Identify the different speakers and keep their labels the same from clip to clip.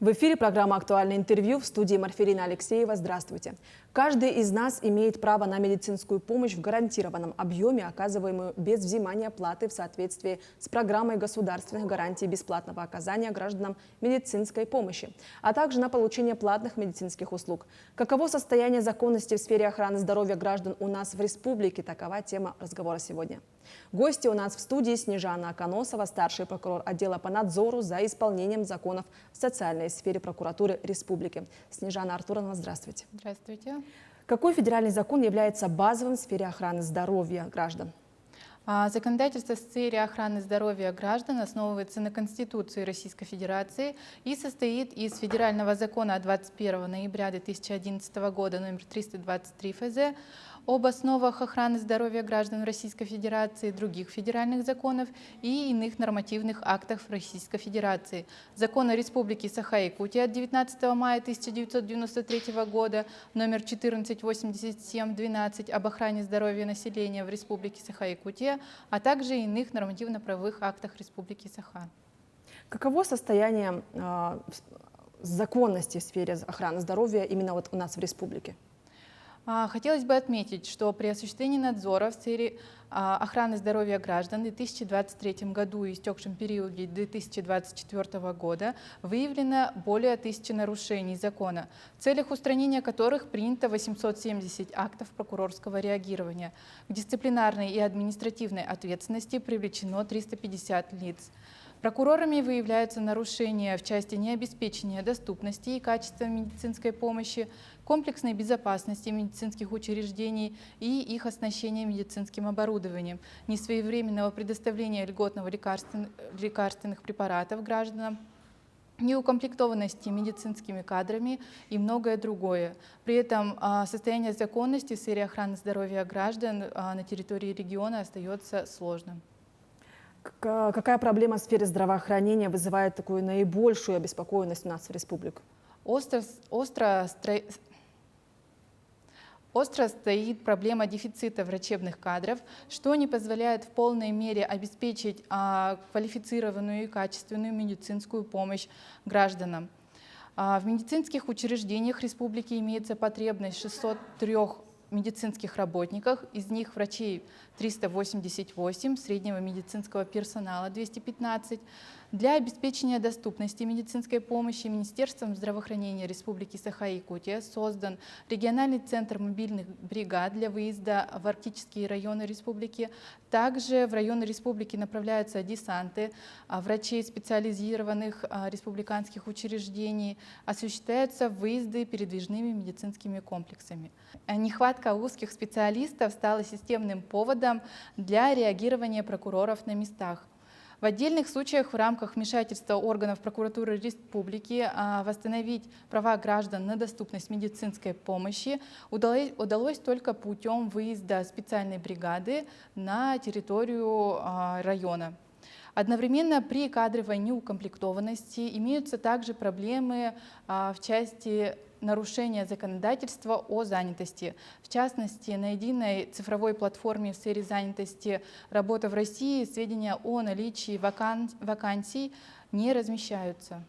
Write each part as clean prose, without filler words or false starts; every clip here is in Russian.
Speaker 1: В эфире программа «Актуальное интервью», в студии Марфелина Алексеева. Здравствуйте. Каждый из нас имеет право на медицинскую помощь в гарантированном объеме, оказываемую без взимания платы в соответствии с программой государственных гарантий бесплатного оказания гражданам медицинской помощи, а также на получение платных медицинских услуг. Каково состояние законности в сфере охраны здоровья граждан у нас в республике? Такова тема разговора сегодня. Гости у нас в студии: Снежана Аконосова, старший прокурор отдела по надзору за исполнением законов в социальной сфере прокуратуры республики. Снежана Артуровна, здравствуйте.
Speaker 2: Здравствуйте.
Speaker 1: Какой федеральный закон является базовым в сфере охраны здоровья граждан?
Speaker 2: Законодательство в сфере охраны здоровья граждан основывается на Конституции Российской Федерации и состоит из Федерального закона 21 ноября 2011 года номер 323 ФЗ об основах охраны здоровья граждан Российской Федерации, других федеральных законов и иных нормативных актов Российской Федерации, закона Республики Саха-Якутия от 19 мая 1993 года номер 1487-12 об охране здоровья населения в Республике Саха-Якутия, а также иных нормативно-правовых актах Республики Саха.
Speaker 1: Каково состояние законности в сфере охраны здоровья именно вот у нас в республике?
Speaker 2: Хотелось бы отметить, что при осуществлении надзора в сфере охраны здоровья граждан в 2023 году и истекшем периоде 2024 года выявлено более 1000 нарушений закона, в целях устранения которых принято 870 актов прокурорского реагирования. К дисциплинарной и административной ответственности привлечено 350 лиц. Прокурорами выявляются нарушения в части необеспечения доступности и качества медицинской помощи, комплексной безопасности медицинских учреждений и их оснащения медицинским оборудованием, несвоевременного предоставления льготного лекарственных препаратов гражданам, неукомплектованности медицинскими кадрами и многое другое. При этом состояние законности в сфере охраны здоровья граждан на территории региона остается сложным.
Speaker 1: Какая проблема в сфере здравоохранения вызывает такую наибольшую обеспокоенность у нас в республике?
Speaker 2: Остро стоит проблема дефицита врачебных кадров, что не позволяет в полной мере обеспечить квалифицированную и качественную медицинскую помощь гражданам. В медицинских учреждениях республики имеется потребность 603 медицинских работниках, из них врачей 388, среднего медицинского персонала 215. Для обеспечения доступности медицинской помощи Министерством здравоохранения Республики Саха-Якутия создан региональный центр мобильных бригад для выезда в арктические районы республики. Также в районы республики направляются десанты врачей специализированных республиканских учреждений, осуществляются выезды передвижными медицинскими комплексами. Нехватка узких специалистов стала системным поводом для реагирования прокуроров на местах. В отдельных случаях в рамках вмешательства органов прокуратуры республики восстановить права граждан на доступность медицинской помощи удалось только путем выезда специальной бригады на территорию района. Одновременно при кадровой неукомплектованности имеются также проблемы в части нарушения законодательства о занятости. В частности, на единой цифровой платформе в сфере занятости «Работа в России» сведения о наличии вакансий не размещаются.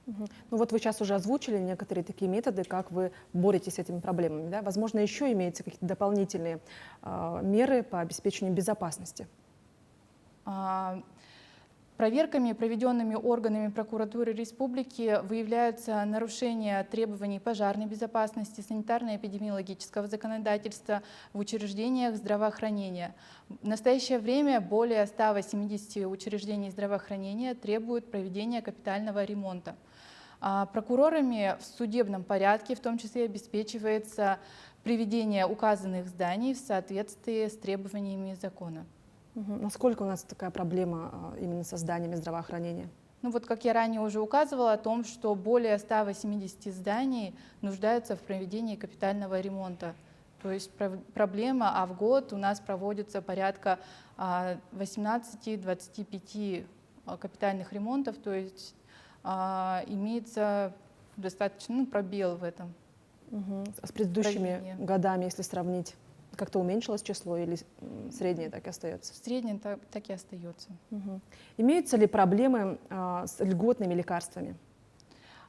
Speaker 1: Ну вот вы сейчас уже озвучили некоторые такие методы, как вы боретесь с этими проблемами. Да? Возможно, еще имеются какие-то дополнительные меры по обеспечению безопасности.
Speaker 2: Проверками, проведенными органами прокуратуры республики, выявляются нарушения требований пожарной безопасности, санитарно-эпидемиологического законодательства в учреждениях здравоохранения. В настоящее время более 180 учреждений здравоохранения требуют проведения капитального ремонта. Прокурорами в судебном порядке в том числе обеспечивается приведение указанных зданий в соответствии с требованиями закона.
Speaker 1: Насколько у нас такая проблема именно со зданиями здравоохранения?
Speaker 2: Ну вот, как я ранее уже указывала, о том, что более 180 зданий нуждаются в проведении капитального ремонта. То есть проблема, а в год у нас проводится порядка 18-25 капитальных ремонтов, то есть имеется достаточно пробел в этом.
Speaker 1: С предыдущими годами, если сравнить? Как-то уменьшилось число или среднее так и остается?
Speaker 2: Среднее так и остается.
Speaker 1: Имеются ли проблемы с льготными лекарствами?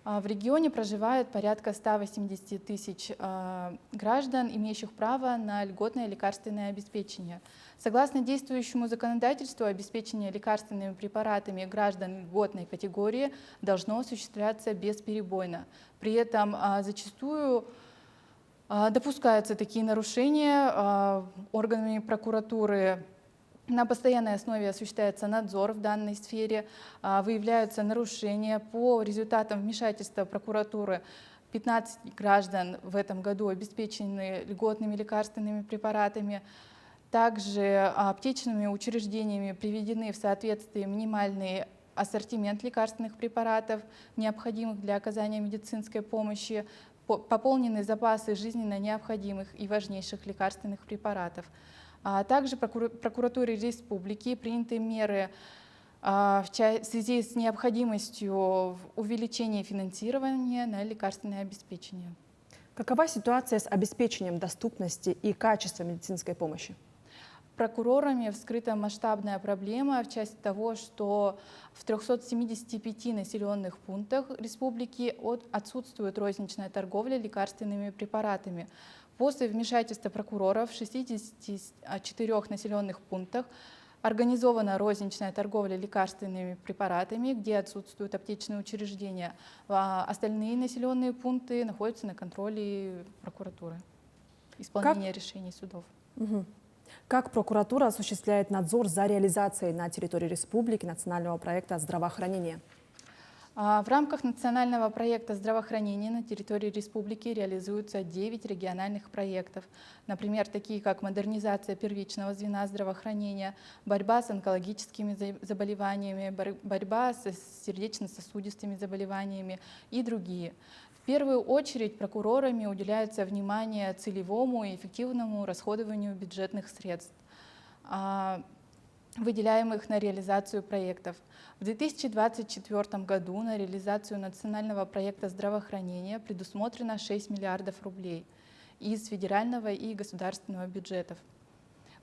Speaker 2: В регионе проживает порядка 180 тысяч граждан, имеющих право на льготное лекарственное обеспечение. Согласно действующему законодательству, обеспечение лекарственными препаратами граждан льготной категории должно осуществляться бесперебойно. При этом зачастую допускаются такие нарушения органами прокуратуры. На постоянной основе осуществляется надзор в данной сфере, выявляются нарушения. По результатам вмешательства прокуратуры 15 граждан в этом году обеспечены льготными лекарственными препаратами. Также аптечными учреждениями приведены в соответствие минимальный ассортимент лекарственных препаратов, необходимых для оказания медицинской помощи, пополнены запасы жизненно необходимых и важнейших лекарственных препаратов. Также прокуратуре республики приняты меры в связи с необходимостью увеличения финансирования на лекарственное обеспечение.
Speaker 1: Какова ситуация с обеспечением доступности и качества медицинской помощи?
Speaker 2: Прокурорами вскрыта масштабная проблема в части того, что в 375 населенных пунктах республики отсутствует розничная торговля лекарственными препаратами. После вмешательства прокуроров в 64 населенных пунктах организована розничная торговля лекарственными препаратами, где отсутствуют аптечные учреждения. Остальные населенные пункты находятся на контроле прокуратуры, исполнения решений судов.
Speaker 1: Как прокуратура осуществляет надзор за реализацией на территории республики национального проекта здравоохранения?
Speaker 2: В рамках национального проекта здравоохранения на территории республики реализуются 9 региональных проектов. Например, такие как модернизация первичного звена здравоохранения, борьба с онкологическими заболеваниями, борьба с сердечно-сосудистыми заболеваниями и другие. В первую очередь прокурорами уделяется внимание целевому и эффективному расходованию бюджетных средств, выделяемых на реализацию проектов. В 2024 году на реализацию национального проекта здравоохранения предусмотрено 6 миллиардов рублей из федерального и государственного бюджетов.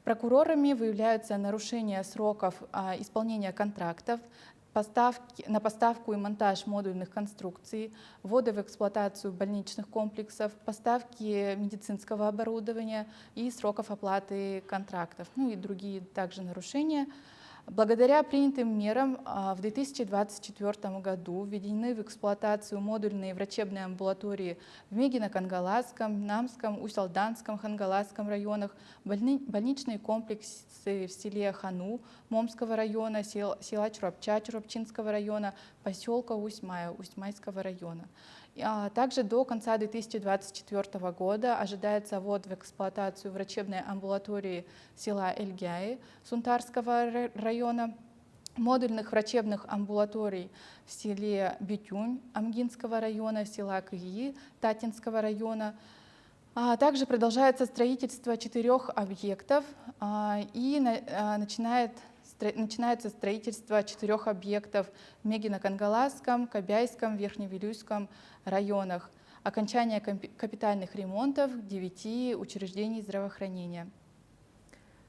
Speaker 2: Прокурорами выявляются нарушения сроков исполнения контрактов, на поставку и монтаж модульных конструкций, вводы в эксплуатацию больничных комплексов, поставки медицинского оборудования и сроков оплаты контрактов, и другие также нарушения. Благодаря принятым мерам в 2024 году введены в эксплуатацию модульные врачебные амбулатории в Мегино-Кангаласском, Намском, Усть-Алданском, Хангаласском районах, больничные комплексы в селе Хану Момского района, села Чурапча Чурапчинского района, поселка Усть-Мая Усть-Майского района. Также до конца 2024 года ожидается ввод в эксплуатацию врачебной амбулатории села Эльгяи Сунтарского района, модульных врачебных амбулаторий в селе Битюнь Амгинского района, села Кыи Татинского района. Также продолжается строительство 4 объектов и начинается строительство 4 объектов в Мегино-Кангаласском, Кобяйском, Верхневилюйском районах, окончание капитальных ремонтов 9 учреждений здравоохранения.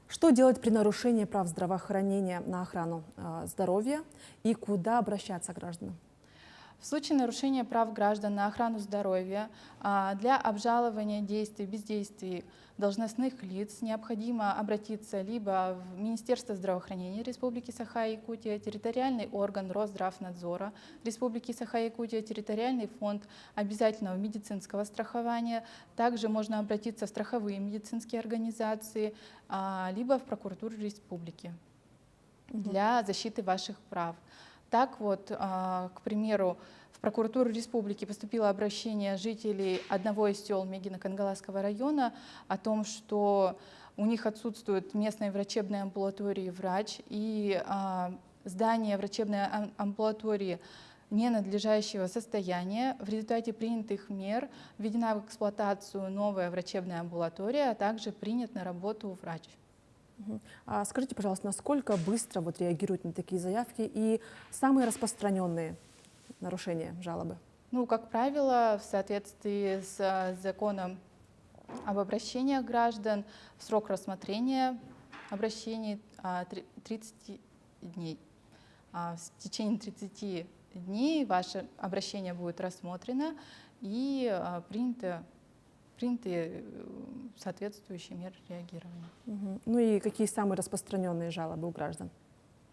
Speaker 1: Что делать при нарушении прав здравоохранения на охрану здоровья и куда обращаться гражданам?
Speaker 2: В случае нарушения прав граждан на охрану здоровья для обжалования действий, бездействий должностных лиц необходимо обратиться либо в Министерство здравоохранения Республики Саха-Якутия, территориальный орган Росздравнадзора Республики Саха-Якутия, территориальный фонд обязательного медицинского страхования. Также можно обратиться в страховые медицинские организации, либо в прокуратуру республики для защиты ваших прав. Так вот, к примеру, в прокуратуру республики поступило обращение жителей одного из сел Мегино-Кангаласского района о том, что у них отсутствует местной врачебной амбулатории врач, и здание врачебной амбулатории ненадлежащего состояния. В результате принятых мер введена в эксплуатацию новая врачебная амбулатория, а также принят на работу врач.
Speaker 1: Скажите, пожалуйста, насколько быстро реагируют на такие заявки и самые распространенные нарушения, жалобы?
Speaker 2: Как правило, в соответствии с законом об обращениях граждан, срок рассмотрения обращений 30 дней. В течение 30 дней ваше обращение будет рассмотрено и приняты соответствующие меры реагирования.
Speaker 1: Ну и какие самые распространенные жалобы у граждан?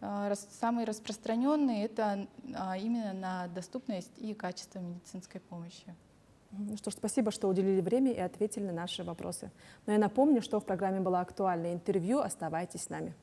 Speaker 2: Самые распространенные — это именно на доступность и качество медицинской помощи.
Speaker 1: Ну что ж, спасибо, что уделили время и ответили на наши вопросы. Но я напомню, что в программе было актуальное интервью. Оставайтесь с нами.